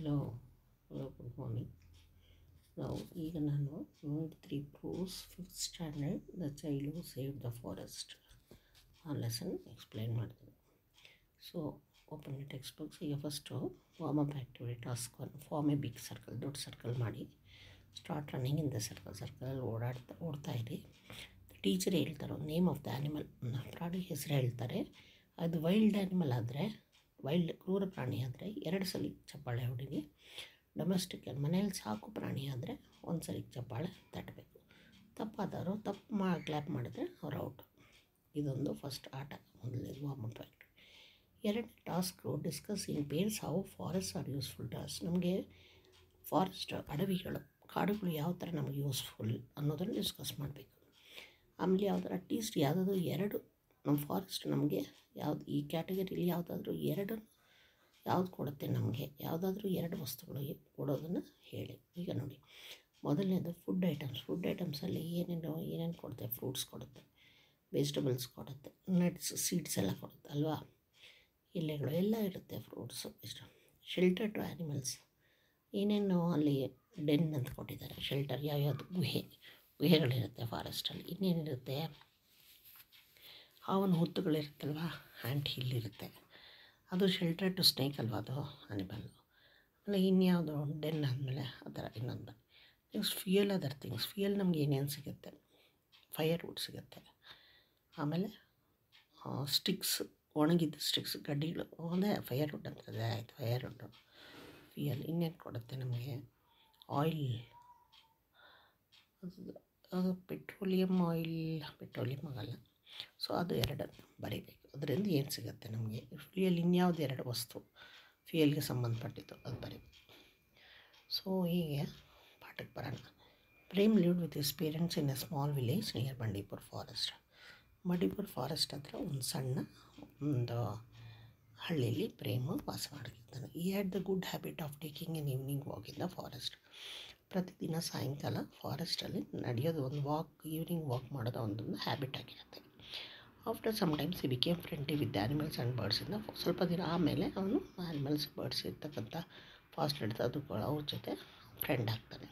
Hello, good morning. Now, ಈಗ ನಾನು unit 3 proofs 5th standard the child who saved the forest ಆ lesson explain ಮಾಡ್ತೀನಿ. So open the text books. ಈಗ first warm up activity task 1 form a big circle, ದೊಡ್ಡ circle ಮಾಡಿ start running in the ಸರ್ಕಲಲ್ಲಿ ಓಡ್ತಾ ಇರಿ. Teacher ಹೇಳ್ತಾರೆ name of the animal, ಪ್ರಾಣಿ ಹೆಸರು ಹೇಳ್ತಾರೆ. ಅದು ವೈಲ್ಡ್ ಆ್ಯನಿಮಲ್ ಆದರೆ, ವೈಲ್ಡ್ ಕ್ರೂರ ಪ್ರಾಣಿ ಆದರೆ 2 ಸಲ ಚಪ್ಪಾಳೆ ಹೊಡೀರಿ. ಡೊಮೆಸ್ಟಿಕ್ ಮನೇಲಿ ಸಾಕು ಪ್ರಾಣಿ ಆದರೆ 1 ಸಲ ಚಪ್ಪಾಳೆ ತಟ್ಟಬೇಕು. ತಪ್ಪಾದವರು ಕ್ಲ್ಯಾಪ್ ಮಾಡಿದ್ರೆ ಅವ್ರು ಔಟ್. ಇದೊಂದು ಫಸ್ಟ್ ಆಟ, ಮೊದಲನೇದು ವಾರ್ಮ್ ಅಪ್ ಆ್ಯಕ್ಟಿವಿಟಿ. 2ನೇ task discuss in pairs how forest are useful to us. ನಮಗೆ ಫಾರೆಸ್ಟ್, ಅಡವಿಗಳು, ಕಾಡುಗಳು ಯಾವ ಥರ ನಮಗೆ ಯೂಸ್ಫುಲ್ ಅನ್ನೋದನ್ನು ಡಿಸ್ಕಸ್ ಮಾಡಬೇಕು. ಆಮೇಲೆ ಯಾವ್ದಾರು ಅಟ್ಲೀಸ್ಟ್ ಯಾವುದಾದ್ರೂ 2 ನಮ್ಮ ಫಾರೆಸ್ಟ್ ನಮಗೆ ಯಾವ್ದು ಈ ಕ್ಯಾಟಗರಿಲಿ ಯಾವುದಾದ್ರೂ 2 ಯಾವ್ದು ಕೊಡುತ್ತೆ, ನಮಗೆ ಯಾವುದಾದ್ರೂ 2 ವಸ್ತುಗಳಿಗೆ ಕೊಡೋದನ್ನು ಹೇಳಿ. ಈಗ ನೋಡಿ, ಮೊದಲನೇದು ಫುಡ್ ಐಟಮ್ಸಲ್ಲಿ ಏನೇನು ಕೊಡುತ್ತೆ. ಫ್ರೂಟ್ಸ್ ಕೊಡುತ್ತೆ, ವೆಜಿಟಬಲ್ಸ್ ಕೊಡುತ್ತೆ, ನಟ್ಸ್ ಸೀಡ್ಸ್ ಎಲ್ಲ ಕೊಡುತ್ತೆ ಅಲ್ವಾ, ಎಲೆಗಳು ಎಲ್ಲ ಇರುತ್ತೆ. ಫ್ರೂಟ್ಸು ಇಷ್ಟು. ಶೆಲ್ಟರ್ ಟು ಆ್ಯನಿಮಲ್ಸ್, ಏನೇನು ಅಲ್ಲಿ ಡೆನ್ ಅಂತ ಕೊಟ್ಟಿದ್ದಾರೆ. ಶೆಲ್ಟರ್ ಯಾವ್ಯಾವುದು, ಗುಹೆಗಳಿರುತ್ತೆ ಫಾರೆಸ್ಟಲ್ಲಿ. ಇನ್ನೇನಿರುತ್ತೆ, ಹಾವನ ಹುತ್ತುಗಳಿರುತ್ತಲ್ವ, ಆ್ಯಂಟ್ ಹಿಲ್ ಇರುತ್ತೆ, ಅದು ಶೆಲ್ಟರ್ ಟು ಸ್ನೇಕ್ ಅಲ್ವಾ, ಅದು ಅನಿಮಲ್ಲು. ಆಮೇಲೆ ಇನ್ಯಾವುದು ಡೆನ್ ಆದಮೇಲೆ ಆ ಥರ ಇನ್ನೊಂದು. Next fuel other things. Fuel ನಮ್ಗೆ ಏನೇನು ಸಿಗುತ್ತೆ, ಫೈರ್ ವುಡ್ ಸಿಗುತ್ತೆ. ಆಮೇಲೆ ಸ್ಟಿಕ್ಸ್, ಒಣಗಿದ್ದ ಸ್ಟಿಕ್ಸ್, ಗಡ್ಡಿಗಳು, ಅದೇ ಫೈರ್ ವುಡ್ ಅಂತದೆ ಆಯಿತು, ಫೈರ್ ವುಡ್ಡು ಫ್ಯೂಯಲ್. ಇನ್ನೇನು ಕೊಡುತ್ತೆ ನಮಗೆ, ಆಯಿಲ್, ಅದು ಪೆಟ್ರೋಲಿಯಂ ಆಗಲ್ಲ. ಸೊ ಅದು 2 ಬರೀಬೇಕು. ಅದರಿಂದ ಏನು ಸಿಗುತ್ತೆ ನಮಗೆ. ಫ್ಯೂಯಲ್ ಇನ್ಯಾವುದು 2 ವಸ್ತು ಫ್ಯೂಯಲ್ಗೆ ಸಂಬಂಧಪಟ್ಟಿದ್ದು ಅದು ಬರೀಬೇಕು. ಸೊ ಹೀಗೆ ಪಾಠಕ್ಕೆ ಬರೋಣ. Prem lived with his parents in a small village near Bandipur forest. Bandipur forest ಹತ್ರ ಒಂದು ಸಣ್ಣ ಹಳ್ಳಿಯಲ್ಲಿ ಪ್ರೇಮ ವಾಸ ಮಾಡಿರ್ತಾನೆ. He had the good habit of taking an evening walk in the forest. ಪ್ರತಿದಿನ ಸಾಯಂಕಾಲ ಫಾರೆಸ್ಟಲ್ಲಿ ನಡೆಯೋದು, ಒಂದು ಈವ್ನಿಂಗ್ ವಾಕ್ ಮಾಡೋದು ಒಂದೊಂದು ಹ್ಯಾಬಿಟ್ ಆಗಿರುತ್ತೆ. After sometimes he became friendly with animals and ಬರ್ಡ್ಸಿಂದ. ಸ್ವಲ್ಪ ದಿನ ಆಮೇಲೆ ಅವನು ಆ್ಯನಿಮಲ್ಸ್, ಬರ್ಡ್ಸ್ ಇರ್ತಕ್ಕಂಥ ಫಾಸ್ಟ್ ಇಡ್ತಾ ಅವ್ರ ಜೊತೆ ಫ್ರೆಂಡ್ ಆಗ್ತಾನೆ.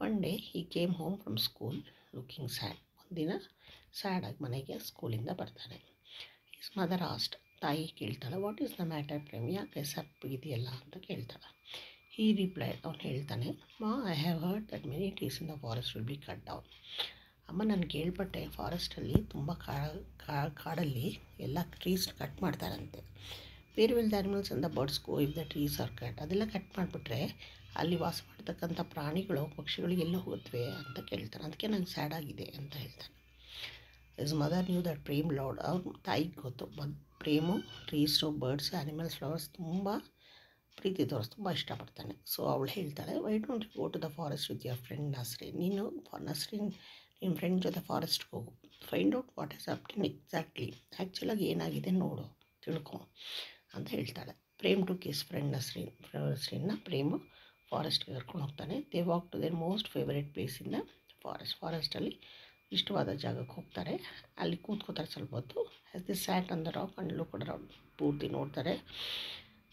One day he came home from school looking sad. ಒಂದಿನ ಸ್ಯಾಡಾಗಿ ಮನೆಗೆ ಸ್ಕೂಲಿಂದ ಬರ್ತಾನೆ. ಹಿಸ್ ಮದರ್ ಆಸ್ಟ್, ತಾಯಿ ಕೇಳ್ತಾಳೆ, what is the matter Prem, ಯಾಕೆ ಸಪ್ಪಗಿದೆಯಲ್ಲ ಅಂತ ಕೇಳ್ತಾಳೆ. ಹೀ ರಿಪ್ಲೈಡ್, ಅವ್ನು ಹೇಳ್ತಾನೆ, ಮಾ I have heard that many trees in the forest will be cut down. ಅಮ್ಮ, ನಾನು ಕೇಳ್ಪಟ್ಟೆ ಫಾರೆಸ್ಟಲ್ಲಿ ತುಂಬ ಕಾಡಲ್ಲಿ ಎಲ್ಲ ಟ್ರೀಸ್ ಕಟ್ ಮಾಡ್ತಾರಂತೆ. Wear will the animals and the birds go if the trees are cut. ಅದೆಲ್ಲ ಕಟ್ ಮಾಡಿಬಿಟ್ರೆ ಅಲ್ಲಿ ವಾಸ ಮಾಡ್ತಕ್ಕಂಥ ಪ್ರಾಣಿಗಳು, ಪಕ್ಷಿಗಳು ಎಲ್ಲ ಹೋಗುತ್ತವೆ ಅಂತ ಕೇಳ್ತಾನೆ. ಅದಕ್ಕೆ ನಂಗೆ ಸ್ಯಾಡ್ ಆಗಿದೆ ಅಂತ ಹೇಳ್ತಾನೆ. His mother knew that Prem loved. ಅವ್ರ ತಾಯಿಗೆ ಗೊತ್ತು, Prem trees, birds, animals, flowers ತುಂಬ ಪ್ರೀತಿ ತೋರಿಸ್, ತುಂಬ ಇಷ್ಟಪಡ್ತಾನೆ. ಸೊ ಅವಳು ಹೇಳ್ತಾಳೆ, why don't you go to the forest with your friend Nasreen. ನೀನು ನಸ್ರೀನ್ ನಿಮ್ಮ ಫ್ರೆಂಡ್ ಜೊತೆ ಫಾರೆಸ್ಟ್ಗೆ ಹೋಗು. ಫೈಂಡ್ ಔಟ್ ವಾಟ್ ಈಸ್ ಅಪ್ಟಿನ್ ಎಕ್ಸಾಕ್ಟ್ಲಿ. ಆ್ಯಕ್ಚುಲಾಗಿ ಏನಾಗಿದೆ ನೋಡು, ತಿಳ್ಕೊ ಅಂತ ಹೇಳ್ತಾಳೆ. ಪ್ರೇಮ್ ಟು ಕಿಸ್ ಫ್ರೆಂಡ್ ನಸ್ರೀನ್ನ ಪ್ರೇಮು ಫಾರೆಸ್ಟ್ಗೆ ಕರ್ಕೊಂಡು ಹೋಗ್ತಾನೆ. They walk to their most favourite place in the ಫಾರೆಸ್ಟಲ್ಲಿ ಇಷ್ಟವಾದ ಜಾಗಕ್ಕೆ ಹೋಗ್ತಾರೆ. ಅಲ್ಲಿ ಕೂತ್ಕೋತಾರೆ ಸ್ವಲ್ಪ ಹೊತ್ತು. As they sat on the rock and look around. ಪೂರ್ತಿ ನೋಡ್ತಾರೆ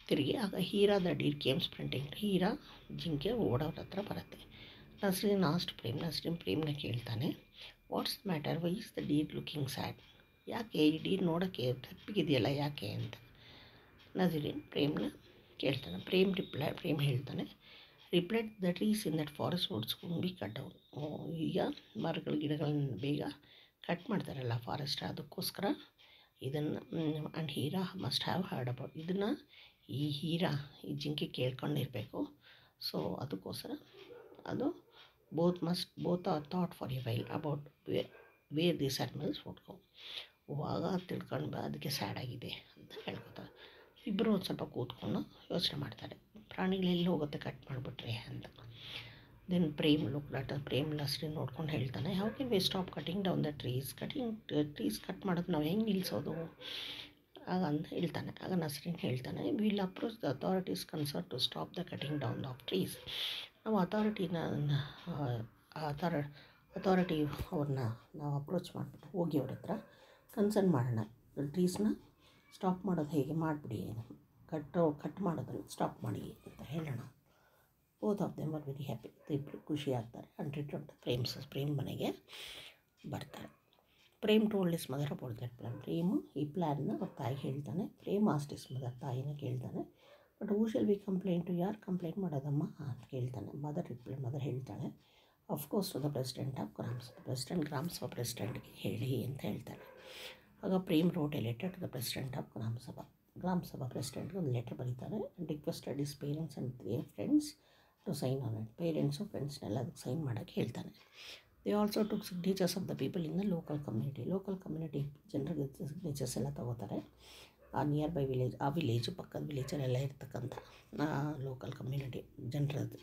ತಿರುಗಿ. ಆಗ Hira the deer came sprinting. Hira ಜಿಂಕೆ ಓಡೋರ ಹತ್ರ ಬರುತ್ತೆ. ನಸ್ರೀನ್ ಆಸ್ಟ್ ಪ್ರೇಮ್. ನಸ್ರೀನ್ ಪ್ರೇಮ್ನ ಕೇಳ್ತಾನೆ, what's the matter, why is the deer looking sad. ಯಾಕೆ ಈ ಡೀರ್ ನೋಡೋಕ್ಕೆ ತಪ್ಪಿಗಿದೆಯಲ್ಲ ಯಾಕೆ ಅಂತ ನಸ್ರೀನ್ ಪ್ರೇಮ್ನ ಕೇಳ್ತಾನೆ. ಪ್ರೇಮ್ ಹೇಳ್ತಾನೆ, replied the trees in that forest woods could be cut down. ಈಗ ಗಿಡಗಳನ್ನ ಬೇಗ ಕಟ್ ಮಾಡ್ತಾರಲ್ಲ ಫಾರೆಸ್ಟ್, ಅದಕ್ಕೋಸ್ಕರ ಇದನ್ನು and Heera must have heard about. ಇದನ್ನು ಈ ಜಿಂಕೆ ಕೇಳ್ಕೊಂಡಿರಬೇಕು. ಸೊ ಅದಕ್ಕೋಸ್ಕರ ಅದು both are thought for a while about where this animals would go. ಆಗ ತಿಳ್ಕೊಂಡು ಅದಕ್ಕೆ ಸ್ಯಾಡ್ ಆಗಿದೆ ಅಂತ ಹೇಳ್ಕೊತಾರೆ. ಇಬ್ಬರು ಒಂದು ಸ್ವಲ್ಪ ಕೂತ್ಕೊಂಡು ಯೋಚನೆ ಮಾಡ್ತಾರೆ, ಪ್ರಾಣಿಗಳೆಲ್ಲಿ ಹೋಗುತ್ತೆ ಕಟ್ ಮಾಡಿಬಿಟ್ರೆ ಅಂತ. ದೆನ್ ಪ್ರೇಮ್ ನಸ್ರೀನ್ ನೋಡ್ಕೊಂಡು ಹೇಳ್ತಾನೆ, how can we stop cutting down the trees. Trees cut ಮಾಡೋದು ನಾವು ಹೆಂಗೆ ನಿಲ್ಲಿಸೋದು ಆಗ ಅಂತ ಹೇಳ್ತಾನೆ. ಆಗ ನಸ್ರೀನ್ ಹೇಳ್ತಾನೆ, will approach the authorities concern to stop the cutting down of trees. ನಾವು ಅಥಾರಿಟಿ ಅವ್ರನ್ನ ನಾವು ಅಪ್ರೋಚ್ ಮಾಡಿಬಿಟ್ಟು ಹೋಗಿ ಅವ್ರ ಹತ್ರ ಕನ್ಸರ್ನ್ ಮಾಡೋಣ, ಟ್ರೀಸ್ನ ಸ್ಟಾಪ್ ಮಾಡೋದು ಹೇಗೆ ಮಾಡಿಬಿಡಿ ಕಟ್ ಮಾಡೋದನ್ನು ಸ್ಟಾಪ್ ಮಾಡಿ ಅಂತ ಹೇಳೋಣ. Both of them are very happy. ಇಬ್ಬರು ಖುಷಿ ಆಗ್ತಾರೆ. ಅಂಡ್ ಪ್ರೇಮ್ ಮನೆಗೆ ಬರ್ತಾರೆ. Prem told is mother about that plan. Frame ಈ ಪ್ಲ್ಯಾನ್ನ ಅವ್ರ ತಾಯಿಗೆ ಹೇಳ್ತಾನೆ. ಪ್ರೇಮ್ ಆಸ್ಟ್ ಇಸ್ ಮದರ್, ತಾಯಿನ ಕೇಳ್ತಾನೆ. But who shall be complaint to, ಯಾರು ಕಂಪ್ಲೇಂಟ್ ಮಾಡೋದಮ್ಮ ಅಂತ ಕೇಳ್ತಾನೆ. ಮದರ್ ಹೇಳ್ತಾಳೆ, of course to the president of Gramsabha. ಪ್ರೆಸಿಡೆಂಟ್ಗೆ ಹೇಳಿ ಅಂತ ಹೇಳ್ತಾನೆ. ಆಗ Prem wrote a letter to the president of Gramsabha ಪ್ರೆಸಿಡೆಂಟ್ಗೆ ಒಂದು ಲೆಟರ್ ಬರೀತಾರೆ. And requested his parents and their friends to sign on it. Parents ಫ್ರೆಂಡ್ಸ್ನೆಲ್ಲ ಅದಕ್ಕೆ ಸೈನ್ ಮಾಡೋಕ್ಕೆ ಹೇಳ್ತಾನೆ. They also took signatures of the people in the local community ಜನರಿಗೆ signatures ಎಲ್ಲ ತೊಗೋತಾರೆ. ಆ ನಿಯರ್ ಬೈ ವಿಲೇಜ್, ಆ ವಿಲೇಜು ಪಕ್ಕದ ವಿಲೇಜಲ್ಲೆಲ್ಲ ಇರ್ತಕ್ಕಂಥ ಲೋಕಲ್ ಕಮ್ಯುನಿಟಿ ಜನರದ್ದು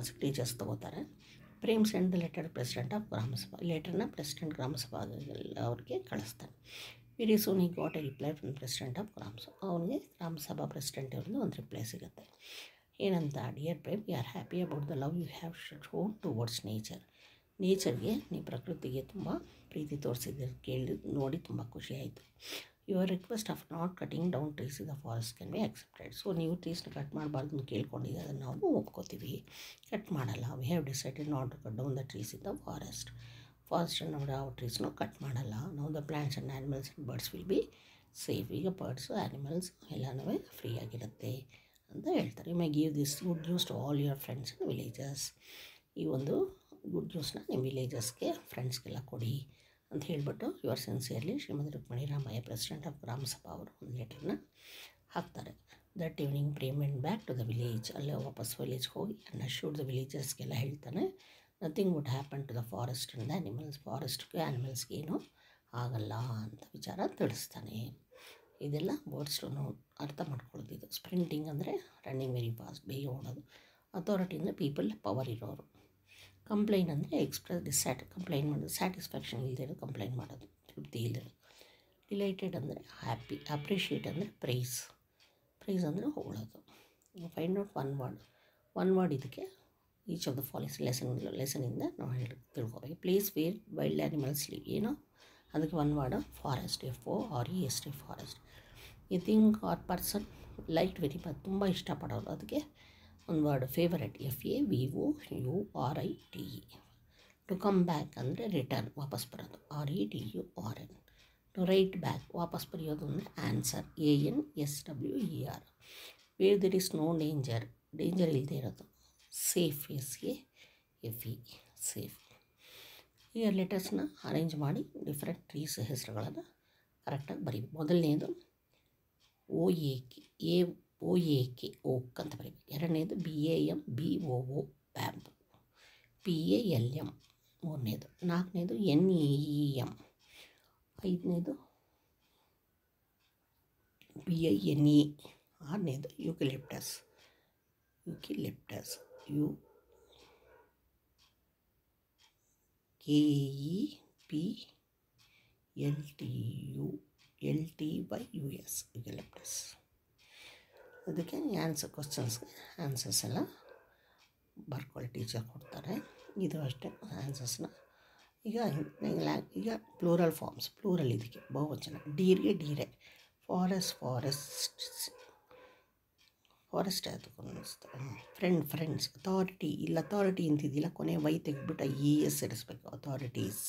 ಸಿಗ್ನೇಚರ್ಸ್ ತೊಗೋತಾರೆ. Prem send the letter president of Gramsabha. ಲೆಟರ್ನ ಪ್ರೆಸಿಡೆಂಟ್ ಗ್ರಾಮಸಭಾ ಅವ್ರಿಗೆ ಕಳಿಸ್ತಾನೆ. Very soon he got a reply from president of Gramsabha. ಅವನಿಗೆ ಗ್ರಾಮಸಭಾ ಪ್ರೆಸಿಡೆಂಟ್ ಅವ್ರಿಗೆ ಒಂದು ರಿಪ್ಲೈ ಸಿಗುತ್ತೆ. ಏನಂತ, dear Prem, we are happy about the love you have shown towards ನೇಚರ್ಗೆ ನೀವು ಪ್ರಕೃತಿಗೆ ತುಂಬ ಪ್ರೀತಿ ತೋರಿಸಿದ್ದು ನೋಡಿ ತುಂಬ ಖುಷಿ ಆಯಿತು. Your request of not cutting down trees in the forest can be accepted. So ನೀವು ಟ್ರೀಸ್ನ ಕಟ್ ಮಾಡಬಾರ್ದು ಅಂತ ಕೇಳ್ಕೊಂಡಿದ್ದೆ, ಅದನ್ನು ನಾವು ಒಪ್ಕೋತೀವಿ, ಕಟ್ ಮಾಡಲ್ಲ. We have decided not to cut down the trees in the ಫಾರೆಸ್ಟನ್ನು ನಾವು ಯಾವ ಟ್ರೀಸ್ನೂ ಕಟ್ ಮಾಡಲ್ಲ. ನಾವು the plants and animals and birds will be safe. ಈಗ ಬರ್ಡ್ಸು ಆ್ಯನಿಮಲ್ಸ್ ಎಲ್ಲನೂ ಫ್ರೀ ಆಗಿರುತ್ತೆ ಅಂತ ಹೇಳ್ತಾರೆ. You may give this good news to all your friends and villages. ಈ ಒಂದು ಗುಡ್ ನ್ಯೂಸ್ನ ನಿಮ್ಮ ವಿಲೇಜಸ್ಗೆ ಫ್ರೆಂಡ್ಸ್ಗೆಲ್ಲ ಕೊಡಿ ಅಂತ ಹೇಳಿಬಿಟ್ಟು yours sincerely Shrimati Rukmini Ramaiah, president of Gramsabha ಅವರು ಒಂದು ಲೆಟರ್ನ ಹಾಕ್ತಾರೆ. That evening Prem went back to the village. ಅಲ್ಲೇ ವಾಪಸ್ ವಿಲೇಜ್ಗೆ ಹೋಗಿ ಅಂಡ್ ಅಶ್ಯೂರ್ಡ್ ದ ವಿಲೇಜಸ್ಗೆಲ್ಲ ಹೇಳ್ತಾನೆ, nothing would happen to the forest and the animals. ಫಾರೆಸ್ಟ್ಗೆ ಆ್ಯನಿಮಲ್ಸ್ಗೆ ಏನೂ ಆಗಲ್ಲ ಅಂತ ವಿಚಾರ ತಿಳಿಸ್ತಾನೆ. ಇದೆಲ್ಲ ವರ್ಡ್ಸ್ನು ಅರ್ಥ ಮಾಡ್ಕೊಳ್ಳೋದು. ಇದು ಸ್ಪ್ರಿಂಟಿಂಗ್ ಅಂದರೆ ರನ್ನಿಂಗ್ ವೆರಿ ಫಾಸ್ಟ್, ಬೇಗ ಓಡೋದು. ಅಥಾರಿಟಿ ಅಂದರೆ ಪೀಪಲ್, ಪವರ್ ಇರೋರು. ಕಂಪ್ಲೈನ್ ಅಂದರೆ ಕಂಪ್ಲೈಂಟ್ ಮಾಡೋದು, ಸ್ಯಾಟಿಸ್ಫ್ಯಾಕ್ಷನ್ ಇಲ್ಲದಿರೋದು ಕಂಪ್ಲೈಂಟ್ ಮಾಡೋದು, ತೃಪ್ತಿ ಇಲ್ಲದಿರೋದು. ಡಿಲೈಟೆಡ್ ಅಂದರೆ ಹ್ಯಾಪಿ. ಅಪ್ರಿಷಿಯೇಟ್ ಅಂದರೆ ಪ್ರೈಸ್ ಅಂದರೆ ಹೊಗಳೋದು. ಫೈಂಡ್ ಔಟ್ ಒನ್ ವರ್ಡ್ ಇದಕ್ಕೆ ಈಚ್ ಆಫ್ ದ ಫಾಲೋಯಿಂಗ್ ಲೆಸನಿಂದ ನಾವು ತಿಳ್ಕೊಬೇಕು. Place where wild animals live, ಏನೋ ಅದಕ್ಕೆ one word forest, FOREST, forest. ಈ thing or person like very much, ತುಂಬ ಇಷ್ಟಪಡೋರು, ಅದಕ್ಕೆ ಒಂದು word favourite, FAVOURITE. To come back ಅಂದರೆ ರಿಟರ್ನ್, ವಾಪಸ್ ಬರೋದು, RETURN. ಟು ರೈಟ್ ಬ್ಯಾಕ್, ವಾಪಸ್ ಬರೆಯೋದು ಅಂದರೆ answer, ANSWER. Where there is no danger ಇಲ್ಲದೆ ಇರೋದು, ಸೇಫ್, SAFE, ಸೇಫ್. ಈಗ ಲೆಟರ್ಸ್ನ ಅರೇಂಜ್ ಮಾಡಿ ಡಿಫ್ರೆಂಟ್ ಟ್ರೀಸ್ ಹೆಸರುಗಳನ್ನು ಕರೆಕ್ಟಾಗಿ ಬರೀಬೇಕು. ಮೊದಲನೇದು OAK ಓಕ್ ಅಂತ ಬರೀಬೇಕು. ಎರಡನೇದು BAMBOO ಬ್ಯಾಂಬು. PALM ಮೂರನೇದು. ನಾಲ್ಕನೇದು NEEM. ಐದನೇದು BINE. ಆರನೇದು ಯೂಕಲಿಪ್ಟಸ್. KEPLTUS, eucalyptus. ಅದಕ್ಕೆ ಕ್ವಶನ್ಸ್ಗೆ ಆನ್ಸರ್ಸ್ ಎಲ್ಲ ಬರ್ಕೊಳ್ಳಿ, ಟೀಚರ್ ಕೊಡ್ತಾರೆ. ಇದು ಅಷ್ಟೇ ಆನ್ಸರ್ಸ್ನ. ಈಗ ಪ್ಲೂರಲ್ ಫಾರ್ಮ್ಸ್, ಪ್ಲೂರಲ್ ಇದಕ್ಕೆ ಬಹುವಚನ. ಡೀರ್ಗೆ ಡೀರೆ, ಫಾರೆಸ್ಟ್ ಅದಕ್ಕೂ ಅನ್ನಿಸ್ತಾರೆ. ಫ್ರೆಂಡ್ಸ್. ಅಥಾರಿಟಿ, ಇಲ್ಲಿ ಅಥಾರಿಟಿ ಅಂತಿದ್ದಿಲ್ಲ, ಕೊನೆ ವೈ ತೆಗೆದ್ಬಿಟ್ಟು IES ಇರಿಸ್ಬೇಕು, ಅಥಾರಿಟೀಸ್.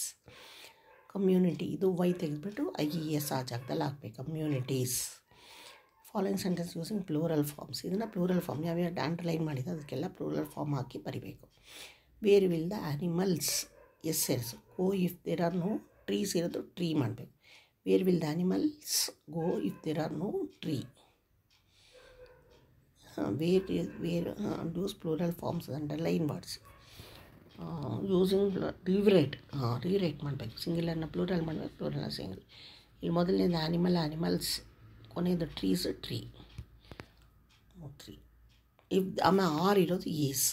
ಕಮ್ಯುನಿಟಿ, ಇದು ವೈ ತೆಗೆದ್ಬಿಟ್ಟು IES ಆ ಜಾಗದಲ್ಲಿ ಹಾಕ್ಬೇಕು, communities. Following sentence using plural forms. ಇದನ್ನು ಪ್ಲೂರಲ್ ಫಾರ್ಮ್ ಯಾವ್ಯಾವ ಅಂಡರ್ಲೈನ್ ಮಾಡಿದ್ದು ಅದಕ್ಕೆಲ್ಲ ಪ್ಲೂರಲ್ ಫಾರ್ಮ್ ಹಾಕಿ ಬರಿಬೇಕು. Where will the animals, S ಸೇರಿಸು. Go if there are no trees ಇರೋದು ಟ್ರೀ ಮಾಡಬೇಕು. Where will the animals go if there are no tree. Where does plural forms underline words. Using rewrite ಮಾಡಬೇಕು. ಸಿಂಗುಲರ್ನ plural ಮಾಡಬೇಕು, ಪ್ಲೂರಲ್ನ single. ಇಲ್ಲಿ ಮೊದಲನೇದು animals, ಕೊನೆಯದು tree. ಆಮೇಲೆ R ಇರೋದು ಈಸ್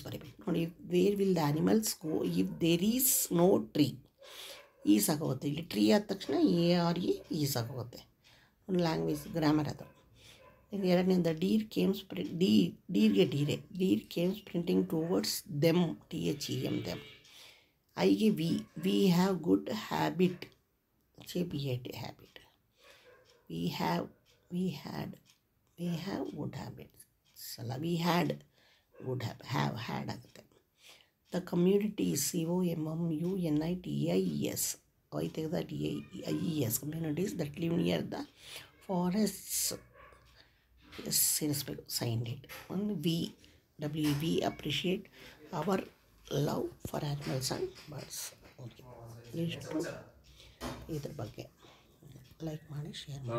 ಬರೀಬೇಕು ನೋಡಿ. Where will the animals go if there is no tree. Is ಆಗೋಗುತ್ತೆ. ಇಲ್ಲಿ ಟ್ರೀ ಆದ ತಕ್ಷಣ ARE ಈಸ್ ಆಗೋಗುತ್ತೆ. ಒಂದು ಲ್ಯಾಂಗ್ವೇಜ್ ಗ್ರಾಮರ್ ಅದು. ಎರಡನೇದು deer came sprinting towards them, THEM, them. ಐಗೆ we have good habit, HABIT, habit. We had we have good habits ಅಲ್ಲ, we had good have had ಆಗುತ್ತೆ. ದ ಕಮ್ಯುನಿಟೀಸ್ COMMUNITIES ಐ ತೆಗೆದ TIES communities that live near the forests S ಸೇರಿಸ್ಬೇಕು, signed it. ಒಂದು we appreciate our love for animals and birds. Okay, ಇಷ್ಟು ಇದ್ರ ಬಗ್ಗೆ like ಮಾಡಿ, share ಮಾಡಿ.